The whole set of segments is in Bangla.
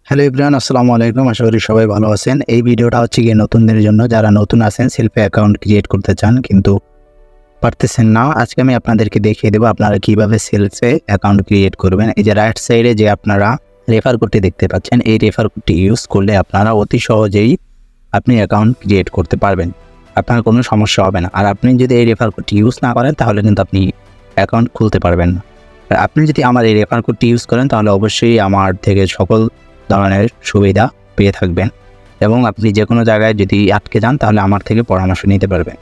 হ্যালো এভরিওয়ান, আসসালামু আলাইকুম। আশা করি সবাই ভালো আছেন। এই ভিডিওটা হচ্ছে গিয়ে নতুনদের জন্য, যারা নতুন আছেন সেলফে অ্যাকাউন্ট ক্রিয়েট করতে চান কিন্তু পারতেছেন না। আজকে আমি আপনাদেরকে দেখিয়ে দেবো আপনারা কিভাবে সেলফে অ্যাকাউন্ট ক্রিয়েট করবেন। এই যে রাইট সাইডে যে আপনারা রেফার কোডটি দেখতে পাচ্ছেন, এই রেফার কোডটি ইউজ করলে আপনারা অতি সহজেই আপনি অ্যাকাউন্ট ক্রিয়েট করতে পারবেন, আপনার কোনো সমস্যা হবে না। আর আপনি যদি এই রেফার কোডটি ইউজ না করেন তাহলে কিন্তু আপনি অ্যাকাউন্ট খুলতে পারবেন না। আর আপনি যদি আমার এই রেফার কোডটি ইউজ করেন তাহলে অবশ্যই আমার থেকে সকল ধরনের সুবিধা পেয়ে থাকবেন এবং আপনি যে কোনো জায়গায় যদি আটকে যান তাহলে আমার থেকে পরামর্শ নিতে পারবেন।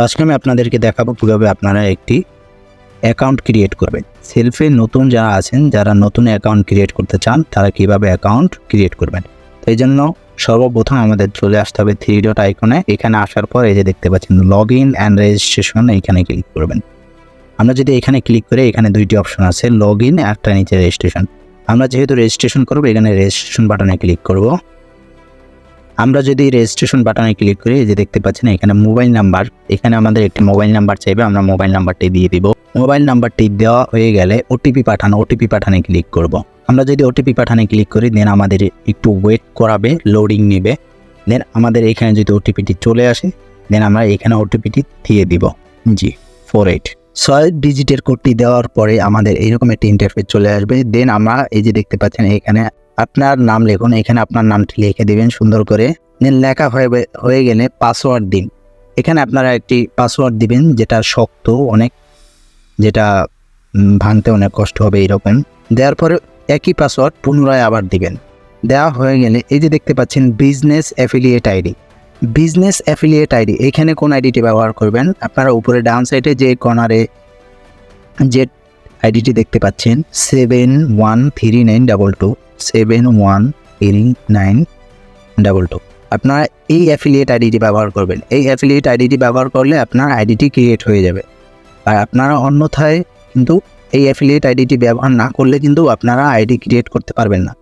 আজকে আমি আপনাদেরকে দেখাবো কীভাবে আপনারা একটি অ্যাকাউন্ট ক্রিয়েট করবেন। সেলফে নতুন যারা আছেন, যারা নতুন অ্যাকাউন্ট ক্রিয়েট করতে চান তারা কীভাবে অ্যাকাউন্ট ক্রিয়েট করবেন। তো এই জন্য সর্বপ্রথম আমাদের চলে আসতে হবে থ্রি ডট আইকনে। এখানে আসার পর এই যে দেখতে পাচ্ছেন লগ ইন অ্যান্ড রেজিস্ট্রেশন, এইখানে ক্লিক করবেন। আমরা যদি এখানে ক্লিক করে, এখানে দুইটি অপশন আছে, লগ ইন একটা নিচে রেজিস্ট্রেশন। আমরা যেহেতু রেজিস্ট্রেশন করবো এখানে রেজিস্ট্রেশন বাটনে ক্লিক করব। আমরা যদি রেজিস্ট্রেশন বাটনে ক্লিক করি, এই যে দেখতে পাচ্ছেন এখানে মোবাইল নাম্বার, এখানে আমাদের একটি মোবাইল নাম্বার চাইবে, আমরা মোবাইল নাম্বারটি দিয়ে দিব। মোবাইল নাম্বারটি দেওয়া হয়ে গেলে ওটিপি পাঠানে ক্লিক করব। আমরা যদি ওটিপি পাঠানে ক্লিক করি দেন আমাদের একটু ওয়েট করাবে, লোডিং নেবে। দেন আমাদের এখানে যদি ওটিপিটি চলে আসে দেন আমরা এখানে ওটিপিটি দিয়ে দিব, জি 48। 6 ডিজিটের কোডটি দেওয়ার পরে আমাদের এইরকম একটি ইন্টারফেস চলে আসবে। দেন আমরা এই যে দেখতে পাচ্ছেন এখানে আপনার নাম লিখুন, এখানে আপনার নামটি লিখে দিবেন সুন্দর করে। দেন লেখা হয়ে গেলে পাসওয়ার্ড দিন। এখানে আপনারা একটি পাসওয়ার্ড দিবেন যেটা শক্ত অনেক, যেটা ভাঙতে অনেক কষ্ট হবে এইরকম। দেওয়ার পরে একই পাসওয়ার্ড পুনরায় আবার দিবেন। দেওয়া হয়ে গেলে এই যে দেখতে পাচ্ছেন business affiliate ID, business affiliate ID, এখানে কোন আইডিটি ব্যবহার করবেন আপনারা উপরে ডাউন সাইডে যে কর্নারে যে আইডিটি দেখতে পাচ্ছেন 713922 713922, আপনারা এই অ্যাফিলিয়েট আইডিটি ব্যবহার করবেন। এই অ্যাফিলিয়েট আইডিটি ব্যবহার করলে আপনার আইডিটি ক্রিয়েট হয়ে যাবে। আর আপনারা অন্যথায় কিন্তু এই অ্যাফিলিয়েট আইডিটি ব্যবহার না করলে কিন্তু আপনারা আইডি ক্রিয়েট করতে পারবেন না।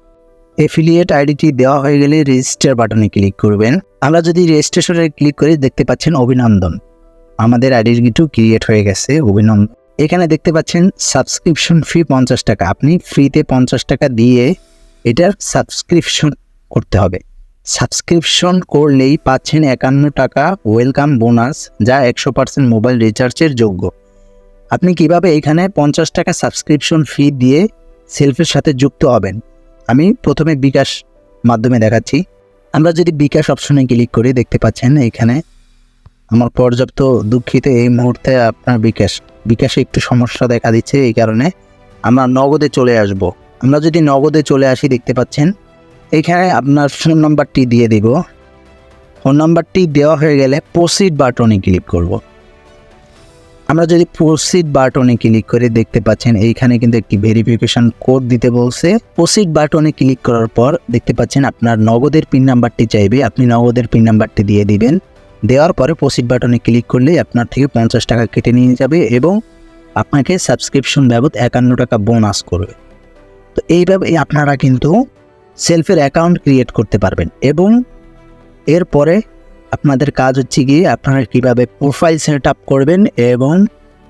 অ্যাফিলিয়েট আইডিটি দেওয়া হয়ে গেলে রেজিস্টার বাটনে ক্লিক করবেন। আমরা যদি রেজিস্ট্রেশনে ক্লিক করি দেখতে পাচ্ছেন অভিনন্দন, আমাদের আইডি কিন্তু ক্রিয়েট হয়ে গেছে, অভিনন্দন। এখানে দেখতে পাচ্ছেন সাবস্ক্রিপশন ফি 50 টাকা, আপনি ফ্রিতে 50 টাকা দিয়ে এটার সাবস্ক্রিপশন করতে হবে। সাবস্ক্রিপশন করলেই পাচ্ছেন 51 টাকা ওয়েলকাম বোনাস, যা 100% মোবাইল রিচার্জের যোগ্য। আপনি কিভাবে এখানে 50 টাকা সাবস্ক্রিপশন ফি দিয়ে সেলফের সাথে যুক্ত হবেন আমি প্রথমে বিকাশ মাধ্যমে দেখাচ্ছি। আমরা যদি বিকাশ অপশনে ক্লিক করি দেখতে পাচ্ছেন এখানে আমার পর্যাপ্ত দুঃখিত, এই মুহূর্তে আপনার বিকাশে একটু সমস্যা দেখা দিচ্ছে, এই কারণে আমরা নগদে চলে আসব। আমরা যদি নগদে চলে আসি দেখতে পাচ্ছেন এখানে আপনার ফোন নাম্বারটি দিয়ে দিব। ফোন নাম্বারটি দেওয়া হয়ে গেলে প্রসিড বাটনে ক্লিক করব। আমরা যদি প্রসিড বাটনে ক্লিক করে দেখতে পাচ্ছেন এইখানে কিন্তু একটি ভেরিফিকেশন কোড দিতে বলছে। প্রসিড বাটনে ক্লিক করার পর দেখতে পাচ্ছেন আপনার নগদের পিন নাম্বারটি চাইবে, আপনি নগদের পিন নাম্বারটি দিয়ে দিবেন। দেওয়ার পরে প্রসিড বাটনে ক্লিক করলেই আপনার থেকে 50 টাকা কেটে নিয়ে যাবে এবং আপনাকে সাবস্ক্রিপশন বাবদ 51 টাকা বোনাস করবে। তো এইভাবে আপনারা কিন্তু সেলফের অ্যাকাউন্ট ক্রিয়েট করতে পারবেন এবং এরপরে আপনাদের কাজ হচ্ছে গিয়ে আপনারা কিভাবে প্রোফাইল সেট আপ করবেন এবং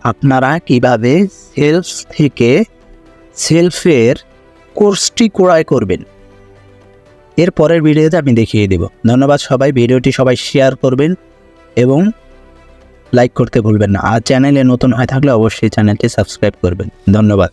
আপনারা কিভাবে সেলফ থেকে সেলফের কোর্সটি ক্রয় করবেন এর পরের ভিডিওতে আমি দেখিয়ে দেব। ধন্যবাদ সবাই, ভিডিওটি সবাই শেয়ার করবেন এবং লাইক করতে ভুলবেন না। আর চ্যানেলে নতুন হয়ে থাকলে অবশ্যই চ্যানেলটি সাবস্ক্রাইব করবেন। ধন্যবাদ।